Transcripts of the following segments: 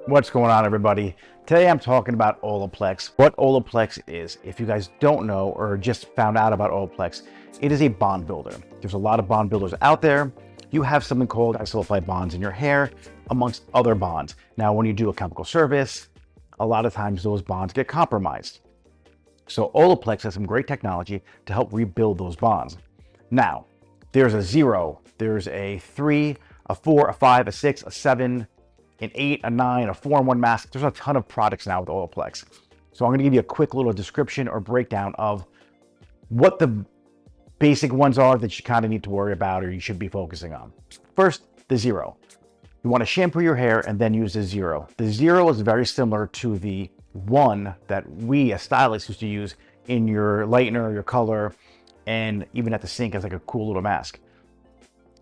What's going on, everybody? Today I'm talking about Olaplex. What Olaplex is, if you guys don't know or just found out about Olaplex, it is a bond builder. There's a lot of bond builders out there. You have something called disulfide bonds in your hair, amongst other bonds. Now, when you do a chemical service, a lot of times those bonds get compromised. So Olaplex has some great technology to help rebuild those bonds. Now, there's a 0, there's a 3, a 4, a 5, a 6, a 7, an 8, a 9, a 4-in-1 mask. There's a ton of products now with Olaplex. So I'm going to give you a quick little description or breakdown of what the basic ones are that you kind of need to worry about or you should be focusing on. First, the 0. You want to shampoo your hair and then use the 0. The 0 is very similar to the 1 that we as stylists used to use in your lightener, your color, and even at the sink as like a cool little mask.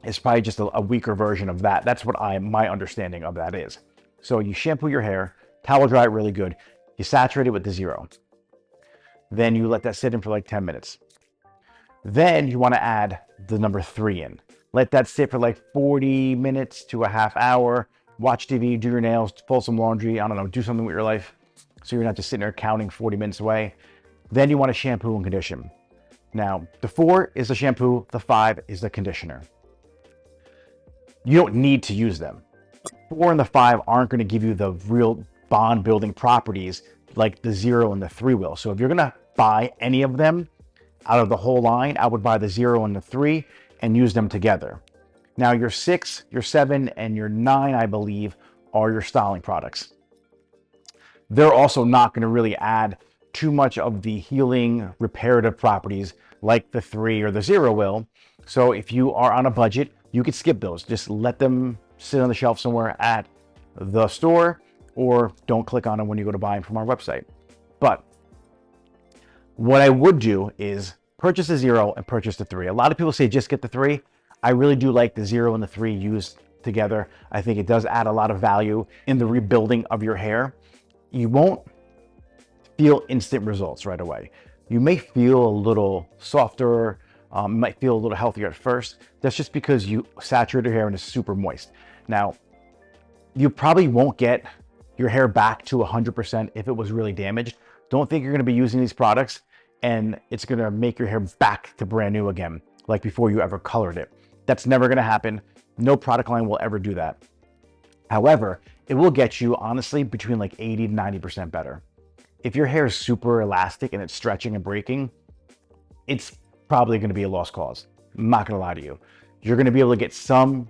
It's probably just a weaker version of that. That's what my understanding of that is. So you shampoo your hair, towel dry it really good. You saturate it with the 0. Then you let that sit in for like 10 minutes. Then you want to add the number 3 in. Let that sit for like 40 minutes to a half hour. Watch TV, do your nails, fold some laundry. I don't know, do something with your life so you're not just sitting there counting 40 minutes away. Then you want to shampoo and condition. Now, the 4 is the shampoo, the 5 is the conditioner. You don't need to use them. 4 and the 5 aren't going to give you the real bond building properties like the 0 and the 3 will. So if you're going to buy any of them out of the whole line, I would buy the 0 and the 3 and use them together. Now your 6, your 7, and your 9, I believe, are your styling products. They're also not going to really add too much of the healing reparative properties like the 3 or the 0 will. So if you are on a budget, you could skip those. Just let them sit on the shelf somewhere at the store, or don't click on them when you go to buy them from our website. But what I would do is purchase the 0 and purchase the 3. A lot of people say just get the 3. I really do like the 0 and the 3 used together. I think it does add a lot of value in the rebuilding of your hair. You won't feel instant results right away. You may feel a little softer, might feel a little healthier at first. That's just because you saturate your hair and it's super moist. Now, you probably won't get your hair back to 100% if it was really damaged. Don't think you're going to be using these products and it's going to make your hair back to brand new again, like before you ever colored it. That's never going to happen. No product line will ever do that. However, it will get you, honestly, between like 80 to 90% better. If your hair is super elastic and it's stretching and breaking, it's probably going to be a lost cause. I'm not going to lie to you. You're going to be able to get some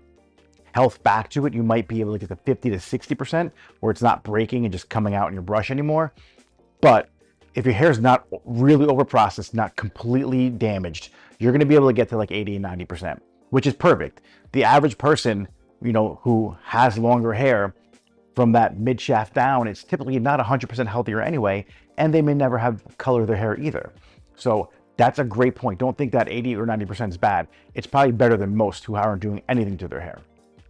health back to it. You might be able to get to 50 to 60% where it's not breaking and just coming out in your brush anymore. But if your hair is not really overprocessed, not completely damaged, you're going to be able to get to like 80 and 90%, which is perfect. The average person, who has longer hair from that mid shaft down, it's typically not 100% healthier anyway, and they may never have color their hair either. So that's a great point. Don't think that 80 or 90% is bad. It's probably better than most who aren't doing anything to their hair.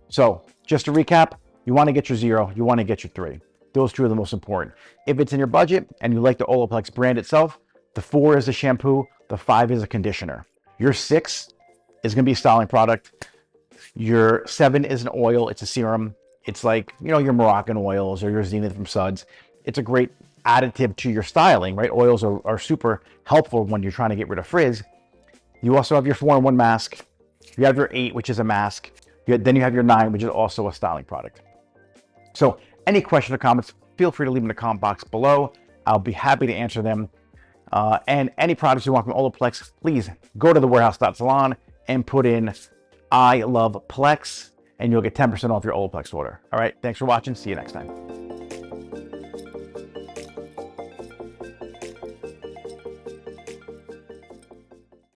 So just to recap, you want to get your 0, you want to get your 3. Those 2 are the most important. If it's in your budget and you like the Olaplex brand itself, the 4 is a shampoo, the 5 is a conditioner. Your 6 is going to be a styling product. Your 7 is an oil, it's a serum. It's like, your Moroccan oils or your Zenith from Suds. It's a great additive to your styling, right? Oils are super helpful when you're trying to get rid of frizz. You also have your 4-in-1 mask. You have your 8, which is a mask. Then you have your 9, which is also a styling product. So any questions or comments, feel free to leave them in the comment box below. I'll be happy to answer them. And any products you want from Olaplex, please go to the Warehouse Salon and put in I love Plex, and you'll get 10% off your Olaplex order. All right, thanks for watching. See you next time.